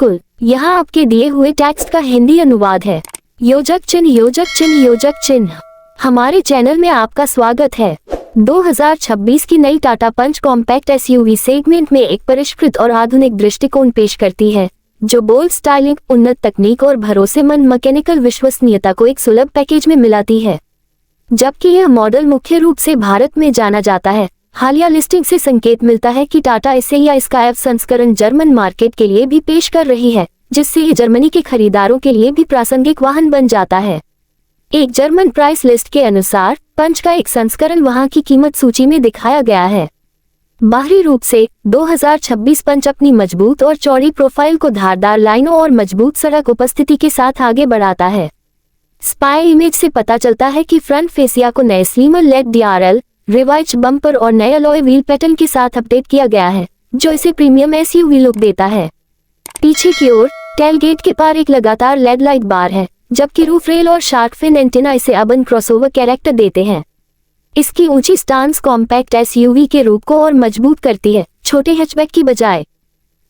बिल्कुल, यहाँ आपके दिए हुए टेक्स्ट का हिंदी अनुवाद है। योजक चिन्ह योजक चिन्ह योजक चिन्ह। हमारे चैनल में आपका स्वागत है। 2026 की नई टाटा पंच कॉम्पैक्ट एसयूवी सेगमेंट में एक परिष्कृत और आधुनिक दृष्टिकोण पेश करती है, जो बोल्ड स्टाइलिंग, उन्नत तकनीक और भरोसेमंद मैकेनिकल विश्वसनीयता को एक सुलभ पैकेज में मिलाती है। जबकि यह मॉडल मुख्य रूप से भारत में जाना जाता है, हालिया लिस्टिंग से संकेत मिलता है कि टाटा इसे या इसका एफ संस्करण जर्मन मार्केट के लिए भी पेश कर रही है, जिससे ये जर्मनी के खरीदारों के लिए भी प्रासंगिक वाहन बन जाता है। एक जर्मन प्राइस लिस्ट के अनुसार पंच का एक संस्करण वहां की कीमत सूची में दिखाया गया है। बाहरी रूप से 2026 पंच अपनी मजबूत और चौड़ी प्रोफाइल को धारदार लाइनों और मजबूत सड़क उपस्थिति के साथ आगे बढ़ाता है। स्पाई इमेज से पता चलता है कि फ्रंट फेसिया को नए स्लीमर लेग डीआरएल, रिवाइज्ड बम्पर और नए अलॉय व्हील पैटर्न के साथ अपडेट किया गया है, जो इसे प्रीमियम एसयूवी लुक देता है। पीछे की ओर टेलगेट के पार एक लगातार लेड लाइट बार है, जबकि रूफ रेल और शार्क फिन एंटेना इसे अर्बन क्रॉसओवर कैरेक्टर देते हैं। इसकी ऊंची स्टांस कॉम्पैक्ट एसयूवी के रूप को और मजबूत करती है, छोटे हैचबैक की बजाय।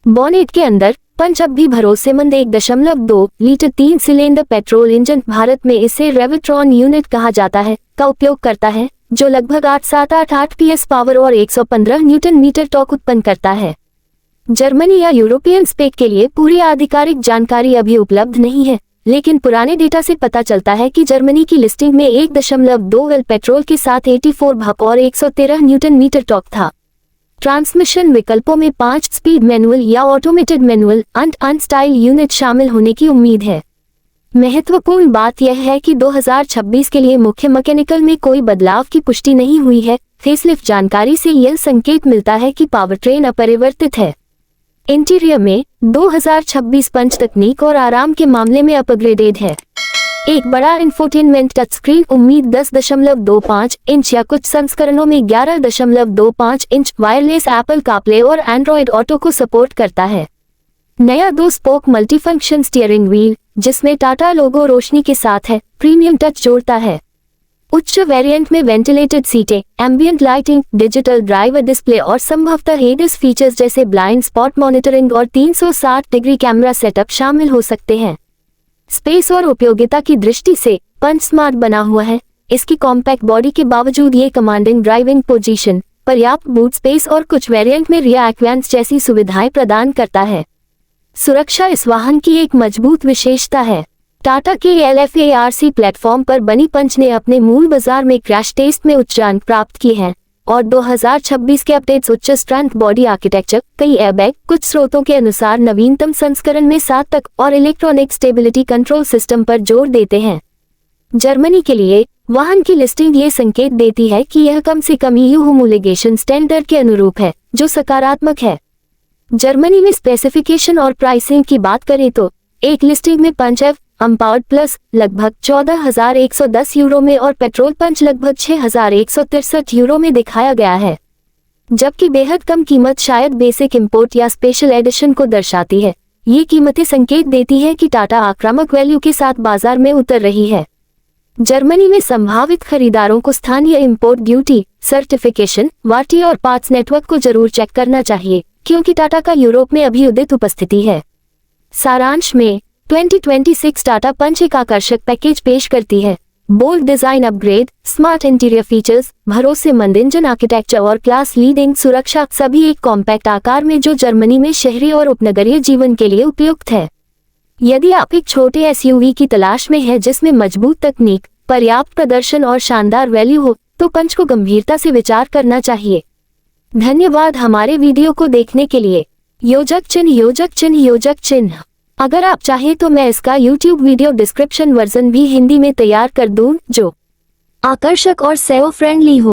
बॉनेट के अंदर पंच अब भी भरोसेमंद 1.2 litre 3 cylinder petrol engine, Bharat में इसे रेविट्रॉन यूनिट कहा जाता है, का उपयोग करता है, जो लगभग 8788 PS पावर और 115 न्यूटन मीटर टॉर्क उत्पन्न करता है। जर्मनी या यूरोपियन स्पेक के लिए पूरी आधिकारिक जानकारी अभी उपलब्ध नहीं है, लेकिन पुराने डेटा से पता चलता है कि जर्मनी की लिस्टिंग में 1.2 वेल पेट्रोल के साथ 84 भप और 113 न्यूटन मीटर टॉर्क था। ट्रांसमिशन विकल्पों में 5 स्पीड मैनुअल या ऑटोमेटेड मैनुअल अनस्टाइल यूनिट शामिल होने की उम्मीद है। महत्वपूर्ण बात यह है कि 2026 के लिए मुख्य मैकेनिकल में कोई बदलाव की पुष्टि नहीं हुई है। फेसलिफ्ट जानकारी से यह संकेत मिलता है कि पावरट्रेन अपरिवर्तित है। इंटीरियर में 2026 पंच तकनीक और आराम के मामले में अपग्रेडेड है। एक बड़ा इंफोटेनमेंट टच स्क्रीन, उम्मीद 10.25 इंच या कुछ संस्करणों में 11.25 इंच, वायरलेस एप्पल कारप्ले और एंड्रॉयड ऑटो को सपोर्ट करता है। नया 2 स्पोक मल्टीफंक्शन स्टीयरिंग व्हील, जिसमें टाटा लोगो रोशनी के साथ है, प्रीमियम टच जोड़ता है। उच्च वेरिएंट में वेंटिलेटेड सीटें, ambient lighting, digital driver display और संभवतः एडीएस फीचर्स जैसे ब्लाइंड स्पॉट मॉनिटरिंग और 360 डिग्री कैमरा सेटअप शामिल हो सकते हैं। स्पेस और उपयोगिता की दृष्टि से पंच स्मार्ट बना हुआ है। इसकी कॉम्पैक्ट बॉडी के बावजूद ये कमांडिंग ड्राइविंग पोजीशन, पर्याप्त बूट स्पेस और कुछ वेरिएंट में रियर एक्वेंस जैसी सुविधाएं प्रदान करता है। सुरक्षा इस वाहन की एक मजबूत विशेषता है। टाटा के LFARC प्लेटफॉर्म पर बनी पंच ने अपने मूल बाजार में क्रैश टेस्ट में उच्च अंक प्राप्त किए हैं और 2026 के अपडेट्स उच्च स्ट्रेंथ बॉडी आर्किटेक्चर, कई एयरबैग, कुछ स्रोतों के अनुसार नवीनतम संस्करण में 7 तक और इलेक्ट्रॉनिक स्टेबिलिटी कंट्रोल सिस्टम पर जोर देते हैं। जर्मनी के लिए वाहन की लिस्टिंग ये संकेत देती है कि यह कम से कम EU होमोलोगेशन स्टैंडर्ड के अनुरूप है, जो सकारात्मक है। जर्मनी में स्पेसिफिकेशन और प्राइसिंग की बात करें तो एक लिस्टिंग में पंच एफ एम्पावर्ड प्लस लगभग 14,110 यूरो में और पेट्रोल पंच लगभग 6,163 यूरो में दिखाया गया है, जबकि बेहद कम कीमत शायद बेसिक इंपोर्ट या स्पेशल एडिशन को दर्शाती है। ये कीमतें संकेत देती हैं कि टाटा आक्रामक वैल्यू के साथ बाजार में उतर रही है। जर्मनी में संभावित खरीदारों को स्थानीय इंपोर्ट ड्यूटी, सर्टिफिकेशन, वारंटी और पार्ट्स नेटवर्क को जरूर चेक करना चाहिए, क्योंकि टाटा का यूरोप में अभी उदित उपस्थिति है। सारांश में 2026 टाटा पंच एक आकर्षक पैकेज पेश करती है। Bold design upgrade, smart interior features, भरोसेमंद इंजन आर्किटेक्चर और क्लास लीडिंग सुरक्षा, सभी एक कॉम्पैक्ट आकार में जो जर्मनी में शहरी और उपनगरीय जीवन के लिए उपयुक्त है। यदि आप एक छोटे एसयूवी की तलाश में हैं जिसमें मजबूत तकनीक, पर्याप्त प्रदर्शन और शानदार वैल्यू हो, तो पंच को गंभीरता से विचार करना चाहिए। धन्यवाद हमारे वीडियो को देखने के लिए। योजक चिन्ह योजक चिन्ह योजक चिन्ह। अगर आप चाहें तो मैं इसका YouTube वीडियो डिस्क्रिप्शन वर्जन भी हिंदी में तैयार कर दूं, जो आकर्षक और सेओ फ्रेंडली हो।